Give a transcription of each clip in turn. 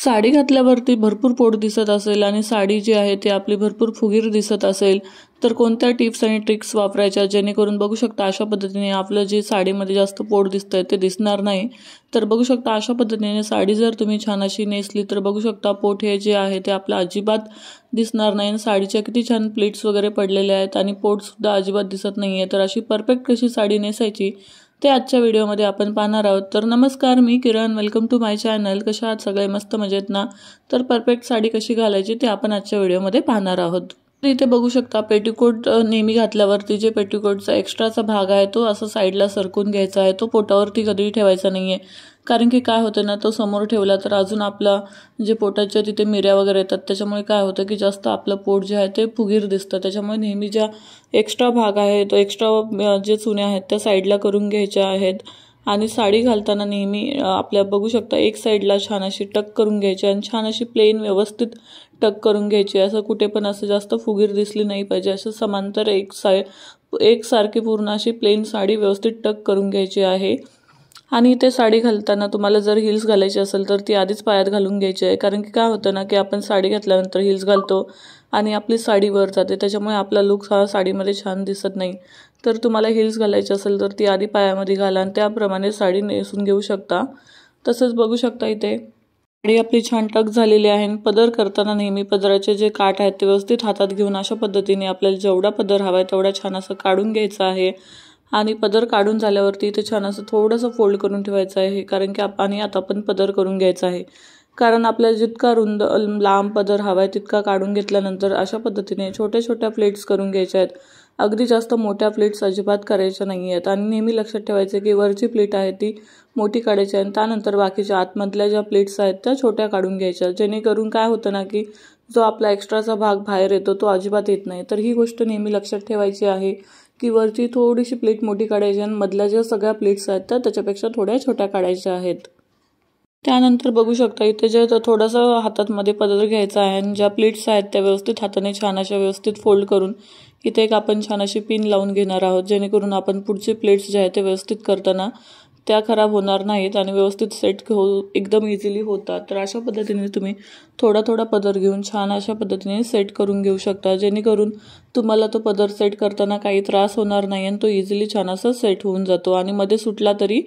साडी घातल्यावरती भरपूर पोट दिसत असेल आणि साडी जी आहे ती आपली भरपूर फुगीर दिसत असेल तर कोणत्या टिप्स आणि ट्रिक्स वापरायच्या जेणेकरून बघू शकता अशा पद्धतीने आपलं जे साडीमध्ये जास्त पोट दिसतंय ते दिसणार नाही। तर बघू शकता अशा पद्धतीने साडी जर तुम्ही छान अशी नेसली तर बघू शकता पोट हे जे आहे ते आपलं अजिबात दिसणार नाही। साडीच्या किती छान प्लीट्स वगैरे पडलेले आहेत आणि पोट सुद्धा अजिबात दिसत नाहीये। तर अशी परफेक्ट कशी साडी नेसायची ते आजच्या व्हिडिओमध्ये आपण पाहणार आहोत। तर नमस्कार, मी किरण, वेलकम टू माय चॅनल। कशा आहात सगळे? मस्त मजेत ना? तर परफेक्ट साडी कशी घालायची ते आपण आजच्या व्हिडिओमध्ये पाहणार आहोत। तर इथे बघू शकता पेटीकोट नेहमी घातल्यावरती जे पेटीकोटचा एक्स्ट्राचा भाग आहे तो असं साईडला सरकून घ्यायचा आहे, तो पोटावरती कधीही ठेवायचा नाहीये। कारण की काय होतं ना, तो समोर ठेवला तर अजून आपला जे पोटाच्या तिथे मिऱ्या वगैरे येतात त्याच्यामुळे काय होतं की जास्त आपलं पोट जे आहे ते फुगीर दिसतं। त्याच्यामुळे नेहमी ज्या एक्स्ट्रा भाग आहे तो एक्स्ट्रा जे चुन्या आहेत त्या साईडला करून घ्यायच्या आहेत। आणि साडी घालताना नेहमी आपल्या बघू शकता एक साईडला छान अशी टक करून घ्यायची आणि छान अशी प्लेन व्यवस्थित टक करून घ्यायची। असं कुठे पण असं जास्त फुगीर दिसली नाही पाहिजे, असं समांतर एक सारखी पूर्ण अशी प्लेन साडी व्यवस्थित टक करून घ्यायची आहे। आणि इथे साडी घालताना तुम्हाला जर हिल्स घालायची असेल तर ती आधीच पायात घालून घ्यायची आहे। कारण की काय होतं ना की आपण साडी घातल्यानंतर हिल्स घालतो आणि आपली साडी वर जाते, त्याच्यामुळे आपला लुक हा साडीमध्ये छान दिसत नाही। तर तुम्हाला हिल्स घालायची असेल तर ती आधी पायामध्ये घाला आणि त्याप्रमाणे साडी नेसून घेऊ शकता। तसंच बघू शकता इथे साडी आपली छान टक झालेली आहे। पदर करताना नेहमी पदराचे जे काठ आहेत ते व्यवस्थित हातात घेऊन अशा पद्धतीने आपल्याला जेवढा पदर हवाय तेवढा छान असं काढून घ्यायचा आहे। आणि पदर काढून झाल्यावरती ते छान असं थोडंसं फोल्ड करून ठेवायचं आहे, कारण की आणि आता आपण पदर करून घ्यायचा आहे। कारण आपल्याला जितका रुंद लांब पदर हवाय तितका काढून घेतल्यानंतर अशा पद्धतीने छोट्या छोट्या प्लेट्स करून घ्यायच्या आहेत। अगदी जास्त मोठ्या प्लेट्स अजिबात करायच्या नाही आहेत। आणि नेहमी लक्षात ठेवायचं की वरची प्लेट आहे ती मोठी काढायची आणि त्यानंतर बाकीच्या आतमधल्या ज्या प्लेट्स आहेत त्या छोट्या काढून घ्यायच्या, जेणेकरून काय होतं ना की जो आपला एक्स्ट्राचा भाग बाहेर येतो तो अजिबात येत नाही। तर ही गोष्ट नेहमी लक्षात ठेवायची आहे की वरची थोडीशी प्लेट मोठी काढायची आणि मधल्या ज्या सगळ्या प्लेट्स आहेत त्या त्याच्यापेक्षा थोड्या छोट्या काढायच्या आहेत। त्यानंतर बघू शकता इथे जे थोडासा हातात मध्ये पदर घ्यायचा आहे आणि ज्या प्लेट्स आहेत त्या व्यवस्थित हाताने छान अशा व्यवस्थित फोल्ड करून इथे एक आपण छान अशी पिन लावून घेणार आहोत, जेणेकरून आपण पुढचे प्लेट्स जे आहेत ते व्यवस्थित करताना त्या खराब होणार नाहीत आणि व्यवस्थित सेट एकदम इझिली होतात। तर अशा पद्धतीने तुम्ही थोडा थोडा पदर घेऊन छान अशा पद्धतीने सेट करून घेऊ शकता, जेणेकरून तुम्हाला तो पदर सेट करताना काही त्रास होणार नाही आणि तो इझिली छान असा सेट होऊन जातो। आणि मध्ये सुटला तरी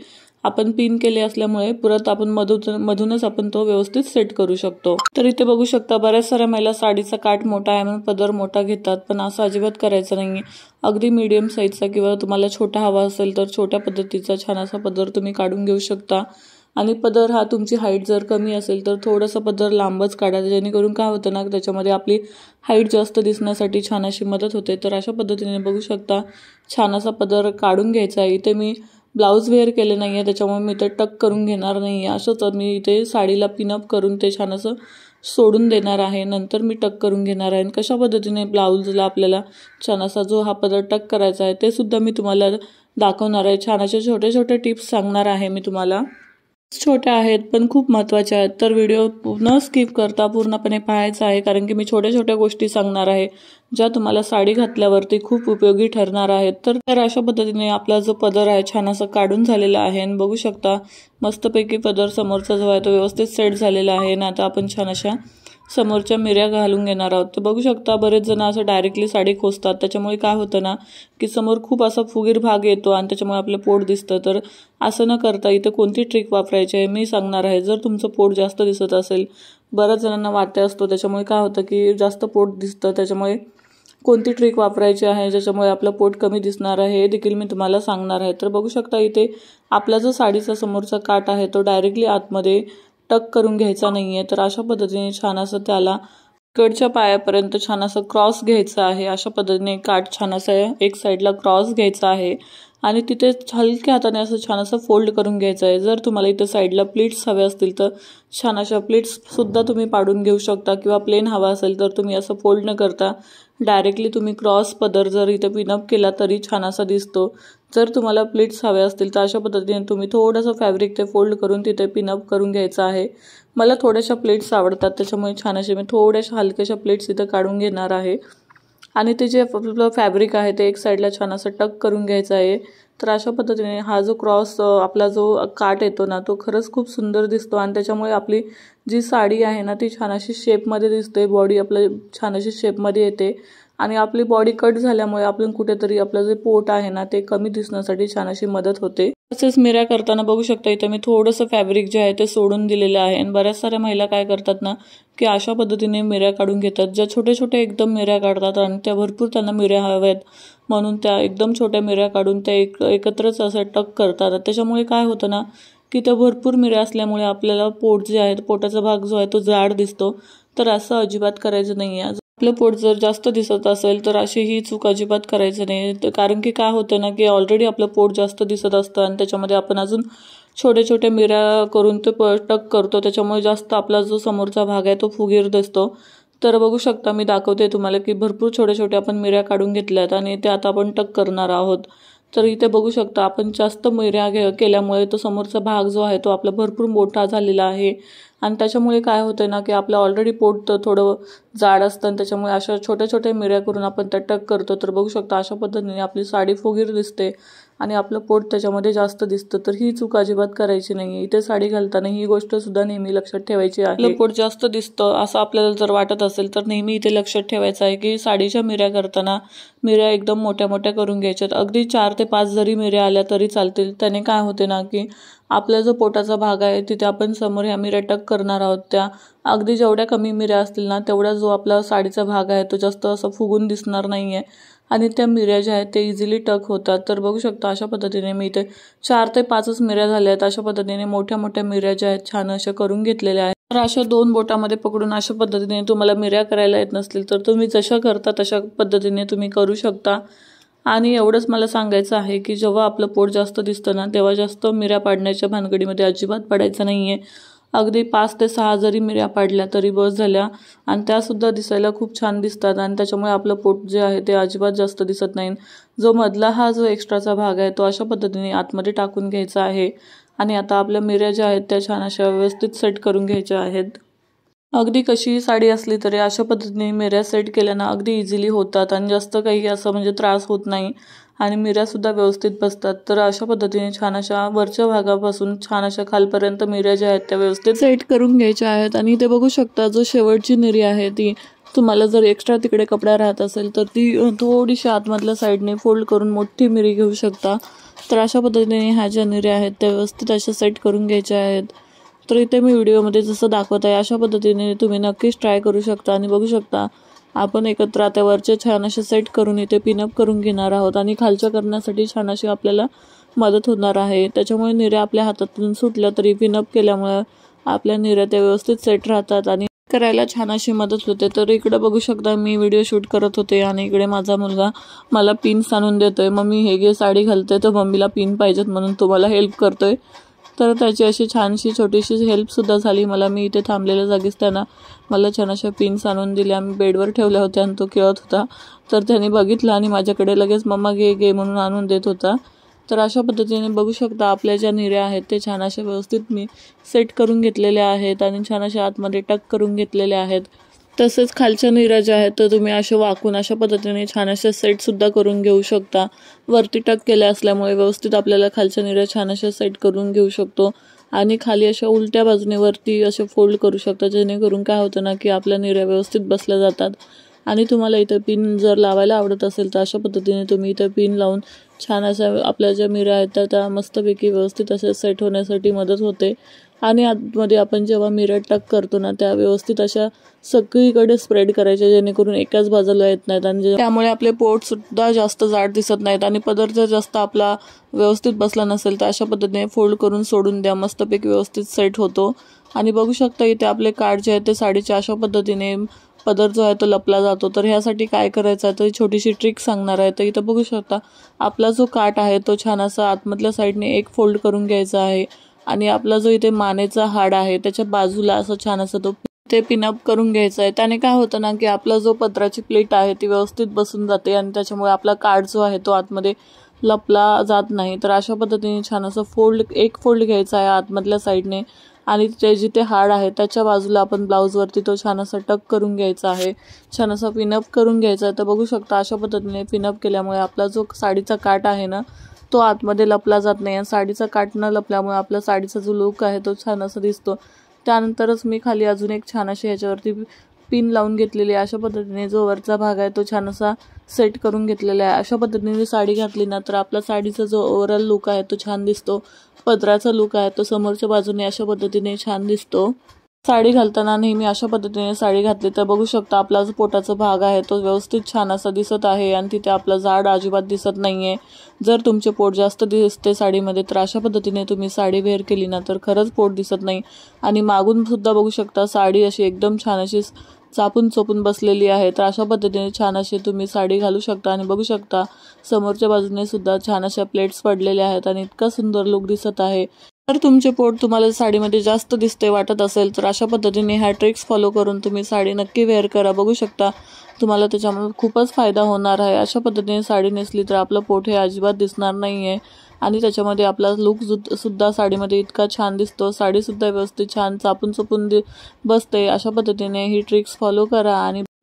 आपण पिन केले असल्यामुळे परत आपण मधूनच आपण तो व्यवस्थित सेट करू शकतो। तर इथे बघू शकता बऱ्याच साऱ्या महिला साडीचा काठ मोठा आहे म्हणून पदर मोठा घेतात, पण असं अजिबात करायचं नाही। अगदी मीडियम साईजचा किंवा तुम्हाला छोटा हवा असेल तर छोट्या पद्धतीचा छान असा पदर तुम्ही काढून घेऊ शकता। आणि पदर हा तुमची हाईट जर कमी असेल तर थोडासा पदर लांबच काढा, जेणेकरून काय होतं ना त्याच्यामध्ये आपली हाईट जास्त दिसण्यासाठी छान अशी मदत होते। तर अशा पद्धतीने बघू शकता छान असा पदर काढून घ्यायचा आहे। इथे मी ब्लाऊज वेअर केले नाही आहे त्याच्यामुळे मी ते टक करून घेणार नाही आहे, असंच मी इथे साडीला पिनअप करून ते छान असं सोडून देणार आहे। नंतर मी टक करून घेणार आहे। कशा पद्धतीने ब्लाऊजला आपल्याला छान असा जो हा पदर टक करायचा आहे ते सुद्धा मी तुम्हाला दाखवणार आहे। छान अशा छोटे छोटे टिप्स सांगणार आहे मी तुम्हाला, छोट्या आहेत पण खूप महत्त्वाच्या आहेत। तर व्हिडिओ न स्किप करता पूर्णपणे पाहायचा आहे, कारण की मी छोट्या छोट्या गोष्टी सांगणार आहे ज्या तुम्हाला साडी घातल्यावरती खूप उपयोगी ठरणार आहेत। तर अशा पद्धतीने आपला जो पदर आहे छान असं काढून झालेला आहे आणि बघू शकता मस्तपैकी पदर समोरचा जो आहे तो व्यवस्थित सेट झालेला आहे आणि आता आपण छान अशा समोरच्या मिऱ्या घालून घेणार आहोत। तर बघू शकता बरेच जण असं डायरेक्टली साडी खोसतात, त्याच्यामुळे काय होतं ना की समोर खूप असा फुगीर भाग येतो आणि त्याच्यामुळे आपलं पोट दिसतं। तर असं न करता इथे कोणती ट्रिक वापरायची आहे मी सांगणार आहे। जर तुमचं पोट जास्त दिसत असेल, बऱ्याच जणांना वाटते असतो, त्याच्यामुळे काय होतं की जास्त पोट दिसतं, त्याच्यामुळे कोणती ट्रिक वापरायची आहे ज्याच्यामुळे आपलं पोट कमी दिसणार आहे हे देखील मी तुम्हाला सांगणार आहे। तर बघू शकता इथे आपला जो साडीचा समोरचा काठ आहे तो डायरेक्टली आतमध्ये टक करून घ्यायचा नाहीये। तर अशा पद्धतीने छान असं त्याला कडच्या पायापर्यंत छान असं क्रॉस घ्यायचं आहे। अशा पद्धतीने काठ छान असं एक साईडला क्रॉस घ्यायचा आहे आणि तिथे हलक्या हाताने असं छान असं फोल्ड करून घ्यायचं आहे। जर तुम्हाला इथे साईडला प्लीट्स हवे असतील तर छान अशा प्लीट्स सुद्धा तुम्ही पाडून घेऊ शकता, किंवा प्लेन हवा असेल तर तुम्ही असं फोल्ड न करता डायरेक्टली तुम्ही क्रॉस पदर जर इथे पिनअप केला तरी छान असा दिसतो। जर तुम्हाला प्लीट्स हवे असतील तर अशा पद्धतीने तुम्ही थोडंसं फॅब्रिक ते फोल्ड करून तिथे पिनअप करून घ्यायचं आहे। मला थोड्याशा प्लेट्स आवडतात त्याच्यामुळे छान असे मी थोड्याशा हलक्याशा प्लेट्स इथे काढून घेणार आहे आणि ते जे आपलं फॅब्रिक आहे ते एक साईडला छान असं टक करून घ्यायचं आहे। तर अशा पद्धतीने हा जो क्रॉस आपला जो काट येतो ना तो खरंच खूप सुंदर दिसतो आणि त्याच्यामुळे आपली जी साडी आहे ना ती छान अशी शेपमध्ये दिसते, बॉडी आपलं छान अशी शेपमध्ये येते आणि आपली बॉडी कट झाल्यामुळे आपण कुठेतरी आपलं जे पोट आहे ना ते कमी दिसण्यासाठी छान अशी मदत होते। तसेच मिऱ्या करताना बघू शकता इथे मी थोडंसं फॅब्रिक जे आहे ते सोडून दिलेलं आहे आणि बऱ्याच साऱ्या महिला काय करतात ना की अशा पद्धतीने मिऱ्या काढून घेतात, ज्या छोटे छोटे एकदम मिऱ्या काढतात आणि त्या भरपूर त्यांना मिऱ्या हव्यात म्हणून त्या एकदम छोट्या मिऱ्या काढून त्या एकत्रच असं टक करतात। त्याच्यामुळे काय होतं ना की त्या भरपूर मिऱ्या असल्यामुळे आपल्याला पोट जे आहे पोटाचा भाग जो आहे तो जाड दिसतो, तर असं अजिबात करायचं नाही आहे। आपलं पोट जर जास्त दिसत असेल तर अशी ही चूक अजिबात करायचं नाही, कारण की काय होतं ना की ऑलरेडी आपलं पोट जास्त दिसत असतं आणि त्याच्यामध्ये आपण अजून छोटे छोटे मिऱ्या करून ते टक करतो, त्याच्यामुळे जास्त आपला जो समोरचा भाग आहे तो फुगीर दिसतो। तर बघू शकता मी दाखवते तुम्हाला की भरपूर छोटे छोटे आपण मिऱ्या काढून घेतल्यात आणि ते आता आपण टक करणार आहोत। तर इथे बघू शकता आपण जास्त मिऱ्या केल्यामुळे तो समोरचा भाग जो आहे तो आपला भरपूर मोठा झालेला आहे आणि त्याच्यामुळे काय होतं ना की आपलं ऑलरेडी पोट थोडं जाड असतं आणि त्याच्यामुळे अशा छोट्या छोट्या मिऱ्या करून आपण त्या टक करतो। तर बघू शकता अशा पद्धतीने आपली साडी फुगीर दिसते आणि आपलं पोट त्याच्यामध्ये जास्त दिसतं, तर ही चूक अजिबात करायची नाही। इथे साडी घालताना ही गोष्ट सुद्धा नेहमी लक्षात ठेवायची आहे। आपलं पोट जास्त दिसतं असं आपल्याला जर वाटत असेल तर नेहमी इथे लक्षात ठेवायचं आहे की साडीच्या मिऱ्या करताना मिऱ्या एकदम मोठ्या मोठ्या करून घ्यायच्यात, अगदी 4 ते 5 जरी मिऱ्या आल्या तरी चालतील। त्याने काय होते ना की आपला जो पोटाचा भाग आहे तिथे आपण समोर ह्या मिऱ्या टक करणार आहोत, त्या अगदी जेवढ्या कमी मिऱ्या असतील ना तेवढा जो आपला साडीचा भाग आहे तो जास्त असं फुगून दिसणार नाहीये आणि त्या मिऱ्या ज्या आहेत ते इझिली टक होतात। तर बघू शकता अशा पद्धतीने मी इथे 4 ते 5च मिऱ्या झाल्या आहेत। अशा पद्धतीने मोठ्या मोठ्या मिऱ्या ज्या आहेत छान अशा करून घेतलेल्या आहेत। तर अशा 2 बोटामध्ये पकडून अशा पद्धतीने तुम्हाला मिऱ्या करायला येत नसतील तर तुम्ही जशा करता तशा पद्धतीने तुम्ही करू शकता। आणि एवढंच मला सांगायचं आहे की जेव्हा आपलं पोट जास्त दिसतं ना तेव्हा जास्त मिऱ्या पाडण्याच्या भानगडीमध्ये अजिबात पडायचं नाहीये। अगदी 5 ते 6 जरी मिऱ्या पाडल्या तरी बस झाल्या आणि त्यासुद्धा दिसायला खूप छान दिसतात आणि त्याच्यामुळे आपलं पोट जे आहे ते अजिबात जास्त दिसत नाही। जो मधला हा जो एक्स्ट्राचा भाग आहे तो अशा पद्धतीने आतमध्ये टाकून घ्यायचा आहे आणि आता आपल्या मिऱ्या ज्या आहेत त्या छान अशा व्यवस्थित सेट करून घ्यायच्या आहेत। अगदी कशी साडी असली तरी अशा पद्धतीने मिऱ्या सेट केल्यानं अगदी इझिली होतात आणि जास्त काही असं म्हणजे त्रास होत नाही आणि मिऱ्या सुद्धा व्यवस्थित बसतात। तर अशा पद्धतीने छान अशा वरच्या भागापासून छान अशा खालपर्यंत मिऱ्या ज्या आहेत त्या व्यवस्थित सेट करून घ्यायच्या आहेत। आणि ते बघू शकता जो शेवटची निरी आहे ती तुम्हाला जर एक्स्ट्रा तिकडे कपडा राहत असेल तर ती थोडीशी आतमधल्या साईडने फोल्ड करून मोठी मिरी घेऊ शकता। तर अशा पद्धतीने ह्या ज्या निऱ्या आहेत त्या व्यवस्थित अशा सेट करून घ्यायच्या आहेत। तर इथे मी व्हिडिओमध्ये जसं दाखवत आहे अशा पद्धतीने तुम्ही नक्कीच ट्राय करू शकता आणि बघू शकता आपण एकत्र आता वरचे छान असे सेट करून इथे पिनअप करून घेणार आहोत आणि खालच्या करण्यासाठी छान अशी आपल्याला मदत होणार आहे। त्याच्यामुळे निऱ्या आपल्या हातातून सुटल्या तरी पिनअप केल्यामुळे आपल्या निऱ्या त्या व्यवस्थित सेट राहतात आणि करायला छान अशी मदत होते। तर इकडे बघू शकता मी व्हिडिओ शूट करत होते आणि इकडे माझा मुलगा मला पिन्स आणून देतोय, मम्मी हे घे साडी घालते तर मम्मीला पिन पाहिजेत म्हणून तो मला हेल्प करतोय। तर त्याची अशी छानशी छोटीशी हेल्पसुद्धा झाली मला। मी इथे थांबलेल्या जागीच त्यांना मला छान अशा पिन्स आणून दिल्या, मी बेडवर ठेवल्या होत्या आणि तो खेळत होता तर त्याने बघितलं आणि माझ्याकडे लगेच मम्मा घे घे म्हणून आणून देत होता। तर अशा पद्धतीने बघू शकता आपल्या ज्या निऱ्या आहेत ते छान अशा व्यवस्थित मी सेट करून घेतलेल्या आहेत आणि छान अशा आतमध्ये टक करून घेतलेल्या आहेत। तसेच खालच्या निऱ्या ज्या आहेत तर तुम्ही अशा वाकून अशा पद्धतीने छान अशा सेटसुद्धा करून घेऊ शकता। वरती टक केल्या असल्यामुळे व्यवस्थित आपल्याला खालच्या निऱ्या छान अशा सेट करून घेऊ शकतो आणि खाली अशा उलट्या बाजूने वरती असे फोल्ड करू शकता, जेणेकरून काय होतं ना की आपल्या निऱ्या व्यवस्थित बसल्या जातात। आणि तुम्हाला इथं पिन जर लावायला आवडत असेल तर अशा पद्धतीने तुम्ही इथं पिन लावून छान अशा आपल्या ज्या मिऱ्या आहेत त्या मस्तपैकी व्यवस्थित अशा सेट होण्यासाठी मदत होते। आणि आतमध्ये आपण जेव्हा मिऱ्या टक करतो ना त्या व्यवस्थित अशा सगळीकडे स्प्रेड करायच्या, जेणेकरून एकाच बाजूला येत नाहीत आणि त्यामुळे आपले पोट सुद्धा जास्त जाड दिसत नाहीत आणि पदर जर जास्त आपला व्यवस्थित बसला नसेल तर अशा पद्धतीने फोल्ड करून सोडून द्या, मस्तपैकी व्यवस्थित सेट होतो। आणि बघू शकता इथे आपले काठ जे आहे ते साडीच्या अशा पद्धतीने पदर जो आहे तो लपला जातो। तर ह्यासाठी काय करायचं आहे तर छोटीशी ट्रिक सांगणार आहे। तर इथं बघू शकता आपला जो काठ आहे तो छान असा आतमधल्या साईडने एक फोल्ड करून घ्यायचा आहे आणि आपला जो इथे मानेचा हाड आहे त्याच्या बाजूला असं छान असं तो ते पिनअप करून घ्यायचं आहे। त्याने काय होतं ना की आपला जो पदराची प्लेट आहे ती व्यवस्थित बसून जाते आणि त्याच्यामुळे आपला काठ जो आहे तो आतमध्ये लपला जात नाही। तर अशा पद्धतीने छान असं एक फोल्ड घ्यायचा आहे आतमधल्या साईडने आणि ते जिथे हाड आहे त्याच्या बाजूला आपण ब्लाऊजवरती तो छान असा टक करून घ्यायचा आहे, छान असा पिनअप करून घ्यायचा आहे। तर बघू शकता अशा पद्धतीने पिनअप केल्यामुळे आपला जो साडीचा काठ आहे ना तो आतमध्ये लपला जात नाही आणि साडीचा काठ न लपल्यामुळे आपल्या साडीचा जो लुक आहे तो छान असा दिसतो। त्यानंतरच मी खाली अजून एक छान अशी ह्याच्यावरती पिन लावून घेतलेली आहे। अशा पद्धतीने जो वरचा भाग आहे तो छान असा सेट करून घेतलेला आहे। अशा पद्धतीने साडी घातली ना तर आपला साडीचा जो ओव्हरऑल लुक आहे तो छान दिसतो, पदराचा लुक आहे तो समोरच्या बाजूने अशा पद्धतीने छान दिसतो। साडी घालताना नेहमी अशा पद्धतीने साडी घातली तर बघू शकता आपला जो पोटाचा भाग आहे तो व्यवस्थित छान असा दिसत आहे आणि तिथे आपला जाड अजिबात दिसत नाहीये। जर तुमचे पोट जास्त दिसते साडीमध्ये तर अशा पद्धतीने तुम्ही साडी वेअर केली ना तर खरंच पोट दिसत नाही। आणि मागून सुद्धा बघू शकता साडी अशी एकदम छान अशी चापून चोपून बसलेली आहे। तर अशा पद्धतीने छान अशी तुम्ही साडी घालू शकता आणि बघू शकता समोरच्या बाजूने सुद्धा छान अशा प्लेट्स पडलेल्या आहेत आणि इतका सुंदर लुक दिसत आहे। जर तुमचे पोट तुम्हाला साडीमध्ये जास्त दिसते वाटत असेल तर अशा पद्धतीने ह्या ट्रिक्स फॉलो करून तुम्ही साडी नक्की वेअर करा। बघू शकता तुम्हाला त्याच्यामुळे खूपच फायदा होणार आहे। अशा पद्धतीने साडी नेसली तर आपलं पोट हे अजिबात दिसणार नाहीये आणि त्याच्यामध्ये आपला लुक सुद्धा साडीमध्ये इतका छान दिसतो, साडी सुद्धा व्यवस्थित छान चापून चोपून बसते। अशा पद्धतीने ही ट्रिक्स फॉलो करा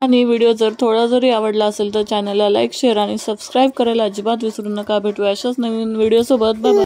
आणि व्हिडिओ जर थोडा जरी आवडला असेल तर चॅनलला लाईक, शेअर आणि सबस्क्राईब करायला अजिबात विसरू नका। भेटूया अशाच नवीन व्हिडिओ सोबत। Bye bye.